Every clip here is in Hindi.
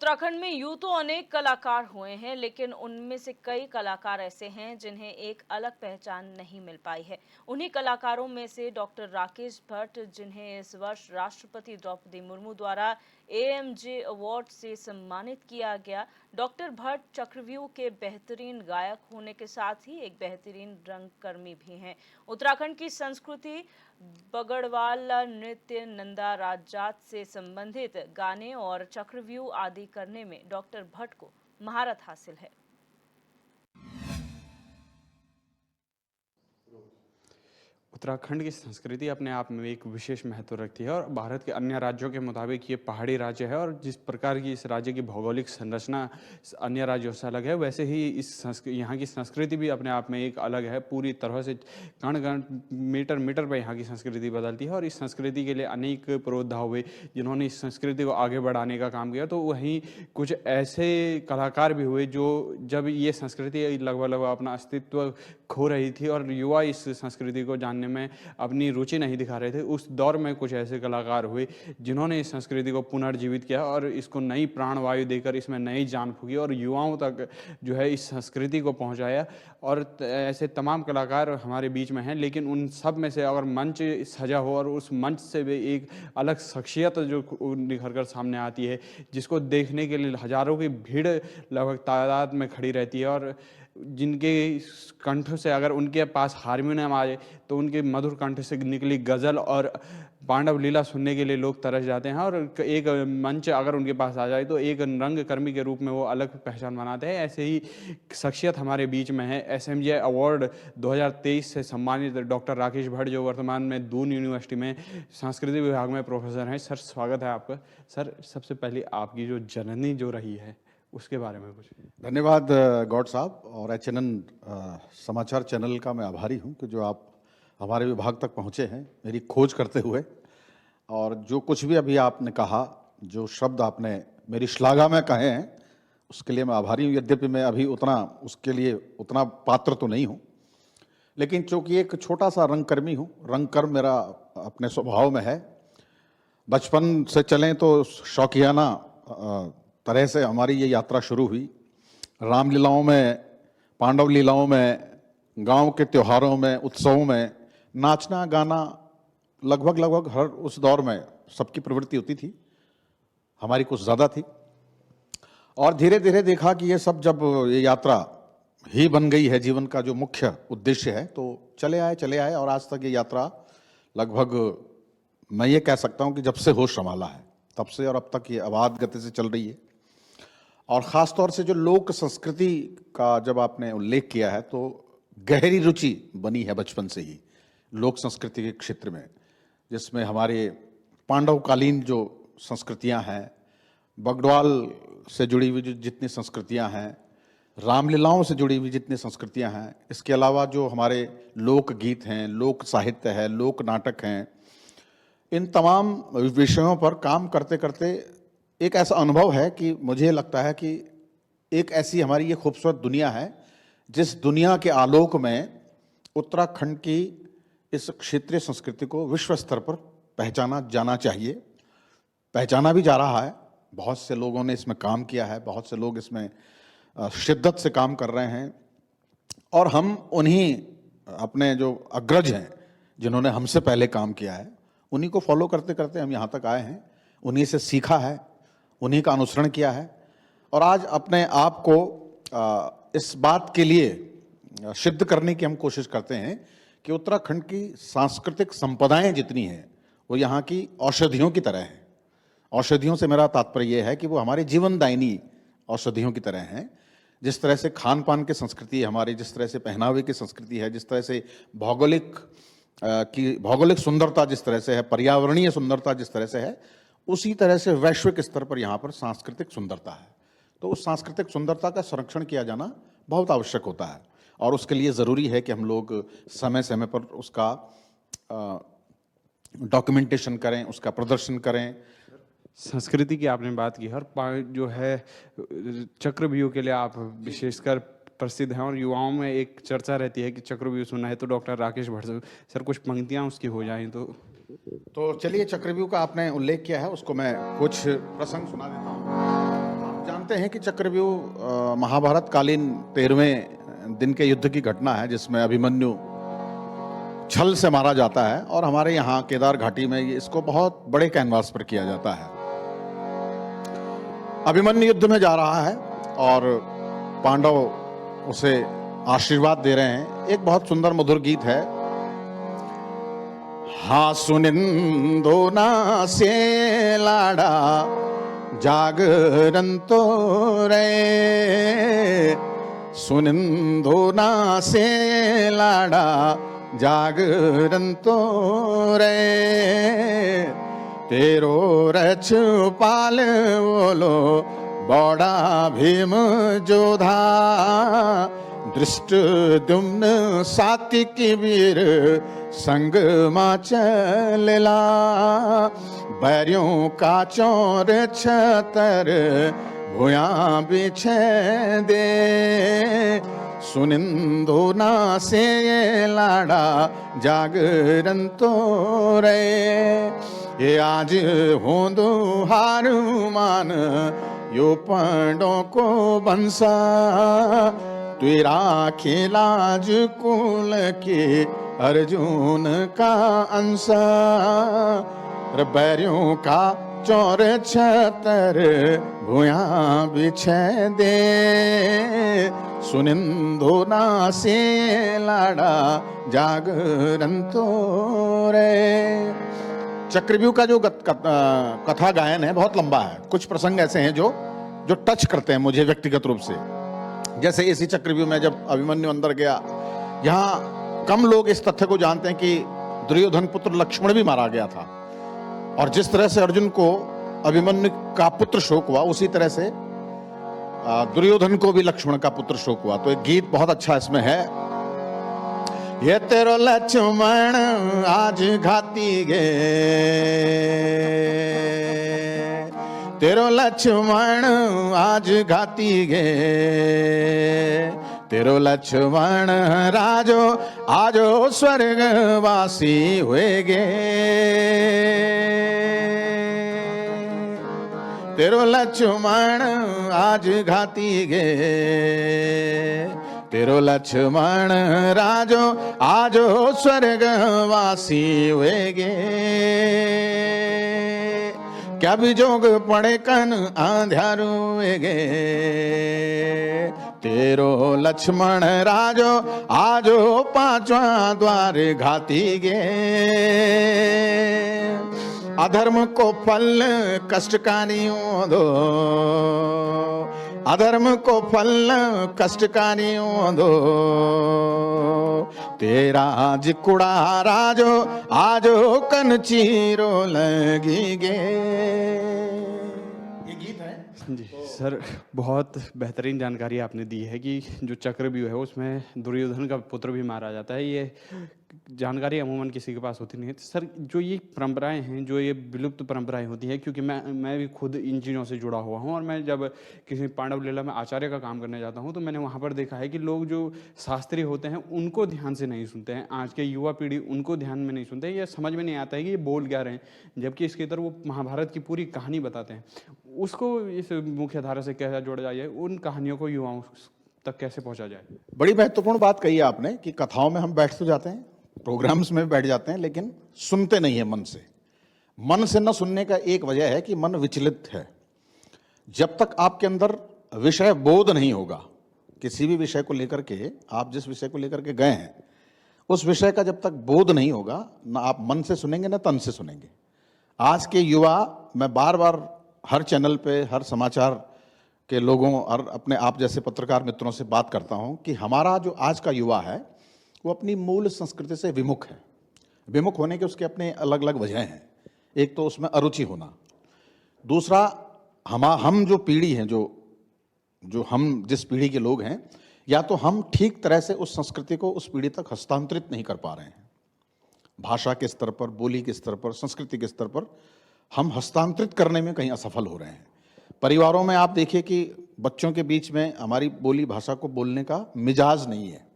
उत्तराखंड में यूं तो अनेक कलाकार हुए हैं, लेकिन उनमें से कई कलाकार ऐसे हैं जिन्हें एक अलग पहचान नहीं मिल पाई है। उन्हीं कलाकारों में से डॉक्टर राकेश भट्ट, जिन्हें इस वर्ष राष्ट्रपति द्रौपदी मुर्मू द्वारा एएमजे अवार्ड से सम्मानित किया गया। डॉक्टर भट्ट चक्रव्यूह के बेहतरीन गायक होने के साथ ही एक बेहतरीन रंगकर्मी भी हैं। उत्तराखंड की संस्कृति, बगड़वाल नृत्य, नंदा राजात से संबंधित गाने और चक्रव्यूह आदि करने में डॉक्टर भट्ट को महारत हासिल है। उत्तराखंड की संस्कृति अपने आप में एक विशेष महत्व रखती है और भारत के अन्य राज्यों के मुताबिक ये पहाड़ी राज्य है और जिस प्रकार की इस राज्य की भौगोलिक संरचना अन्य राज्यों से अलग है, वैसे ही यहाँ की संस्कृति भी अपने आप में एक अलग है। पूरी तरह से कण कण मीटर मीटर पर यहाँ की संस्कृति बदलती है और इस संस्कृति के लिए अनेक पुरोधा हुए जिन्होंने इस संस्कृति को आगे बढ़ाने का काम किया। तो वहीं कुछ ऐसे कलाकार भी हुए जो जब ये संस्कृति लगभग अपना अस्तित्व खो रही थी और युवा इस संस्कृति को जानने में अपनी रुचि नहीं दिखा रहे थे, उस दौर में कुछ ऐसे कलाकार हुए जिन्होंने इस संस्कृति को पुनर्जीवित किया और इसको नई प्राणवायु देकर इसमें नई जान फूकी और युवाओं तक जो है इस संस्कृति को पहुंचाया। और ऐसे तमाम कलाकार हमारे बीच में हैं, लेकिन उन सब में से अगर मंच सजा हो और उस मंच से भी एक अलग शख्सियत जो निखर कर सामने आती है, जिसको देखने के लिए हजारों की भीड़ लगभग तादाद में खड़ी रहती है और जिनके कंठ से अगर उनके पास हारमोनियम आ जाए तो उनके मधुर कंठ से निकली गज़ल और पांडव लीला सुनने के लिए लोग तरस जाते हैं। और एक मंच अगर उनके पास आ जाए तो एक रंगकर्मी के रूप में वो अलग पहचान बनाते हैं। ऐसे ही शख्सियत हमारे बीच में है। एसएमजे अवार्ड 2023 से सम्मानित डॉक्टर राकेश भट्ट, जो वर्तमान में दून यूनिवर्सिटी में संस्कृति विभाग में प्रोफेसर हैं। सर, स्वागत है आपका। सर, सबसे पहले आपकी जो जर्नी जो रही है उसके बारे में कुछ। धन्यवाद गौड साहब, और एचएनएन समाचार चैनल का मैं आभारी हूं कि जो आप हमारे विभाग तक पहुंचे हैं मेरी खोज करते हुए। और जो कुछ भी अभी आपने कहा, जो शब्द आपने मेरी श्लाघा में कहे हैं, उसके लिए मैं आभारी हूं। यद्यपि मैं अभी उसके लिए उतना पात्र तो नहीं हूं, लेकिन चूंकि एक छोटा सा रंगकर्मी हूं, रंगकर्म मेरा अपने स्वभाव में है। बचपन से चलें तो शौकियाना तरह से हमारी ये यात्रा शुरू हुई। रामलीलाओं में, पांडव लीलाओं में, गांव के त्योहारों में, उत्सवों में नाचना गाना लगभग हर उस दौर में सबकी प्रवृत्ति होती थी, हमारी कुछ ज़्यादा थी। और धीरे धीरे देखा कि ये सब जब ये यात्रा ही बन गई है, जीवन का जो मुख्य उद्देश्य है, तो चले आए और आज तक ये यात्रा लगभग मैं ये कह सकता हूँ कि जब से होश संभाला है तब से और अब तक ये अबाध गति से चल रही है। और ख़ास तौर से जो लोक संस्कृति का जब आपने उल्लेख किया है, तो गहरी रुचि बनी है बचपन से ही लोक संस्कृति के क्षेत्र में, जिसमें हमारे पांडवकालीन जो संस्कृतियां हैं, बगड़वाल से जुड़ी हुई जितनी संस्कृतियां हैं, रामलीलाओं से जुड़ी हुई जितनी संस्कृतियां हैं, इसके अलावा जो हमारे लोक गीत हैं, लोक साहित्य है, लोक नाटक हैं, इन तमाम विषयों पर काम करते करते एक ऐसा अनुभव है कि मुझे लगता है कि एक ऐसी हमारी ये खूबसूरत दुनिया है जिस दुनिया के आलोक में उत्तराखंड की इस क्षेत्रीय संस्कृति को विश्व स्तर पर पहचाना जाना चाहिए। पहचाना भी जा रहा है। बहुत से लोगों ने इसमें काम किया है, बहुत से लोग इसमें शिद्दत से काम कर रहे हैं और हम उन्हीं अपने जो अग्रज हैं जिन्होंने हमसे पहले काम किया है, उन्हीं को फॉलो करते करते हम यहाँ तक आए हैं, उन्हीं से सीखा है, उन्हीं का अनुसरण किया है और आज अपने आप को इस बात के लिए सिद्ध करने की हम कोशिश करते हैं कि उत्तराखंड की सांस्कृतिक संपदाएं जितनी हैं वो यहाँ की औषधियों की तरह हैं। औषधियों से मेरा तात्पर्य ये है कि वो हमारे जीवनदायिनी औषधियों की तरह हैं। जिस तरह से खान पान की संस्कृति है हमारी, जिस तरह से पहनावे की संस्कृति है, जिस तरह से भौगोलिक सुंदरता जिस तरह से है, पर्यावरणीय सुंदरता जिस तरह से है, उसी तरह से वैश्विक स्तर पर यहाँ पर सांस्कृतिक सुंदरता है। तो उस सांस्कृतिक सुंदरता का संरक्षण किया जाना बहुत आवश्यक होता है और उसके लिए ज़रूरी है कि हम लोग समय समय पर उसका डॉक्यूमेंटेशन करें, उसका प्रदर्शन करें। संस्कृति की आपने बात की और जो है चक्रव्यूह के लिए आप विशेषकर प्रसिद्ध हैं और युवाओं में एक चर्चा रहती है कि चक्रव्यूह सुना है तो डॉक्टर राकेश भट्ट। सर, कुछ पंक्तियां उसकी हो जाएं तो चलिए, चक्रव्यूह का आपने उल्लेख किया है, उसको मैं कुछ प्रसंग सुना देता हूँ। जानते हैं कि चक्रव्यूह महाभारत कालीन 13वें दिन के युद्ध की घटना है, जिसमें अभिमन्यु छल से मारा जाता है। और हमारे यहाँ केदार घाटी में इसको बहुत बड़े कैनवास पर किया जाता है। अभिमन्यु युद्ध में जा रहा है और पांडव उसे आशीर्वाद दे रहे हैं। एक बहुत सुंदर मधुर गीत है, हाँ सुनिंदो ना से लाड़ा जागरण तो रे, सुनिंदो ना से लाड़ा जागरण तो रे, तेरो रच पाल बोलो बड़ा भीम जोधा, दृष्ट दुम्न सात्विकी वीर संग मा चलला, बैरियों का चौर छतर भूया बिछे दे, सुनिंदो ना से लाड़ा जागरण तो रे, ये आज होंदो हारुमान यो पंडों को बंसा, तेरा खिलाज कुल के अर्जुन का अंसा, बैरियों का चौर छतर भूया बिछे दे, सुनिंदो ना से लाड़ा जागरण तो रे। चक्रव्यूह का जो कथा गायन है बहुत लंबा है। कुछ प्रसंग ऐसे हैं जो टच करते हैं मुझे व्यक्तिगत रूप से। जैसे इसी चक्रव्यूह में जब अभिमन्यु अंदर गया, यहाँ कम लोग इस तथ्य को जानते हैं कि दुर्योधन पुत्र लक्ष्मण भी मारा गया था, और जिस तरह से अर्जुन को अभिमन्यु का पुत्र शोक हुआ, उसी तरह से दुर्योधन को भी लक्ष्मण का पुत्र शोक हुआ। तो एक गीत बहुत अच्छा इसमें है, ये तेरो लक्ष्मण आज घाती गे, तेरो लक्ष्मण आज घाती गे, तेरो लक्ष्मण राजो आजो स्वर्गवासी हुए गे, तेरो लक्ष्मण आज घाती गे, तेरो लक्ष्मण राजो आजो स्वर्गवासी हुए गे, क्या भी जोग पड़े कन आंध्यारू गे, तेरो लक्ष्मण राजो आजो पांचवा द्वार घाती गे, अधर्म को फल कष्टकारियों दो, अधर्म को फल कष्टकारियों दो, तेरा जिकुड़ा राजो आजो कन चीरो लगी गे। ये गीत है जी सर, बहुत बेहतरीन जानकारी आपने दी है कि जो चक्रव्यूह है उसमें दुर्योधन का पुत्र भी मारा जाता है। ये जानकारी अमूमन किसी के पास होती नहीं है। सर, जो ये परंपराएं हैं, जो ये विलुप्त परंपराएं होती हैं, क्योंकि मैं भी खुद इन चीज़ों से जुड़ा हुआ हूँ, और मैं जब किसी पांडव लीला में आचार्य का काम करने जाता हूँ तो मैंने वहाँ पर देखा है कि लोग जो शास्त्रीय होते हैं उनको ध्यान से नहीं सुनते हैं। आज के युवा पीढ़ी उनको ध्यान में नहीं सुनते हैं, या समझ में नहीं आता है कि ये बोल क्या रहे हैं, जबकि इसके तरफ वो महाभारत की पूरी कहानी बताते हैं। उसको इस मुख्य धारा से कैसे जोड़ा जाए, उन कहानियों को युवाओं तक कैसे पहुँचा जाए? बड़ी महत्वपूर्ण बात कही है आपने कि कथाओं में हम बैठ तो जाते हैं, प्रोग्राम्स में बैठ जाते हैं, लेकिन सुनते नहीं है मन से। मन से न सुनने का एक वजह है कि मन विचलित है। जब तक आपके अंदर विषय बोध नहीं होगा, किसी भी विषय को लेकर के, आप जिस विषय को लेकर के गए हैं उस विषय का जब तक बोध नहीं होगा, ना आप मन से सुनेंगे ना तन से सुनेंगे। आज के युवा, मैं बार बार हर चैनल पे, हर समाचार के लोगों और अपने आप जैसे पत्रकार मित्रों से बात करता हूं कि हमारा जो आज का युवा है वो अपनी मूल संस्कृति से विमुख है। विमुख होने के उसके अपने अलग अलग वजह हैं। एक तो उसमें अरुचि होना, दूसरा हम जो पीढ़ी हैं, जो हम जिस पीढ़ी के लोग हैं, या तो हम ठीक तरह से उस संस्कृति को उस पीढ़ी तक हस्तांतरित नहीं कर पा रहे हैं। भाषा के स्तर पर, बोली के स्तर पर, संस्कृति के स्तर पर हम हस्तांतरित करने में कहीं असफल हो रहे हैं। परिवारों में आप देखिए कि बच्चों के बीच में हमारी बोली भाषा को बोलने का मिजाज नहीं है।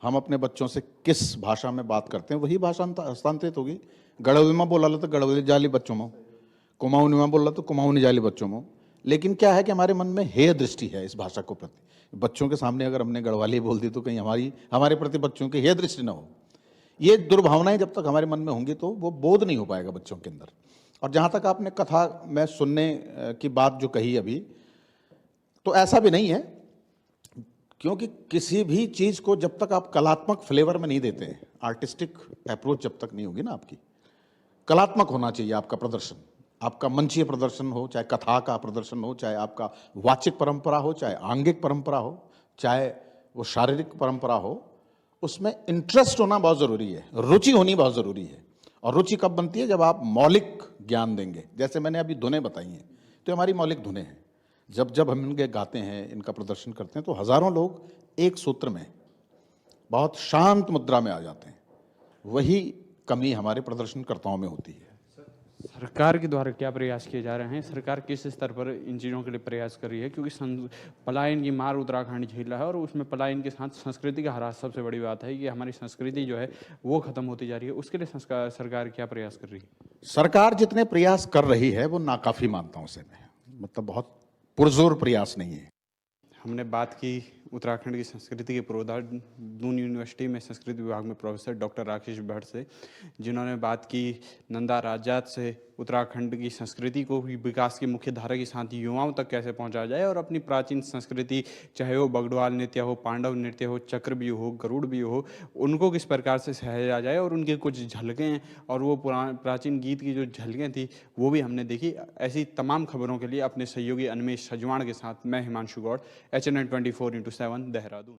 हम अपने बच्चों से किस भाषा में बात करते हैं वही भाषा हस्तांतरित होगी। गड़वी में बोला तो गड़वी जाली बच्चों में, कुमाऊनी में बोला तो कुमाऊनी जाली बच्चों में, लेकिन क्या है कि हमारे मन में हेय दृष्टि है इस भाषा को प्रति। बच्चों के सामने अगर हमने गढ़वाली बोल दी तो कहीं हमारे प्रति बच्चों की हेय दृष्टि ना हो। ये दुर्भावनाएं जब तक हमारे मन में होंगी तो वो बोध नहीं हो पाएगा बच्चों के अंदर। और जहाँ तक आपने कथा में सुनने की बात जो कही अभी, तो ऐसा भी नहीं है, क्योंकि किसी भी चीज़ को जब तक आप कलात्मक फ्लेवर में नहीं देते, आर्टिस्टिक अप्रोच जब तक नहीं होगी ना आपकी, कलात्मक होना चाहिए आपका प्रदर्शन। आपका मंचीय प्रदर्शन हो, चाहे कथा का प्रदर्शन हो, चाहे आपका वाचिक परंपरा हो, चाहे आंगिक परंपरा हो, चाहे वो शारीरिक परंपरा हो, उसमें इंटरेस्ट होना बहुत ज़रूरी है, रुचि होनी बहुत ज़रूरी है। और रुचि कब बनती है? जब आप मौलिक ज्ञान देंगे। जैसे मैंने अभी धुनें बताई हैं, तो हमारी मौलिक धुनें हैं। जब जब हम इनके गाते हैं, इनका प्रदर्शन करते हैं, तो हज़ारों लोग एक सूत्र में बहुत शांत मुद्रा में आ जाते हैं। वही कमी हमारे प्रदर्शनकर्ताओं में होती है। सरकार के द्वारा क्या प्रयास किए जा रहे हैं? सरकार किस स्तर पर इन चीज़ों के लिए प्रयास कर रही है? क्योंकि पलायन की मार उत्तराखंड झेल रहा है और उसमें पलायन के साथ संस्कृति का ह्रास सबसे बड़ी बात है कि हमारी संस्कृति जो है वो खत्म होती जा रही है। उसके लिए सरकार क्या प्रयास कर रही है? सरकार जितने प्रयास कर रही है वो नाकाफ़ी मानता हूँ उसे मैं, मतलब बहुत पुरजोर प्रयास नहीं है। हमने बात की उत्तराखंड की संस्कृति के पुरोधा दून यूनिवर्सिटी में संस्कृत विभाग में प्रोफेसर डॉक्टर राकेश भट्ट से, जिन्होंने बात की नंदा राजात से उत्तराखंड की संस्कृति को भी विकास की मुख्य धारा के साथ युवाओं तक कैसे पहुंचाया जाए और अपनी प्राचीन संस्कृति, चाहे वो बगड़वाल नृत्य हो, पांडव नृत्य हो, चक्रव्यूह हो, गरुड़ व्यूह हो, उनको किस प्रकार से सहेजा जाए और उनके कुछ झलकें और वो प्राचीन गीत की जो झलकें थी वो भी हमने देखी। ऐसी तमाम खबरों के लिए अपने सहयोगी अनमेश सजवाण के साथ मैं हिमांशु गौड़, HNN 24/7 देहरादून।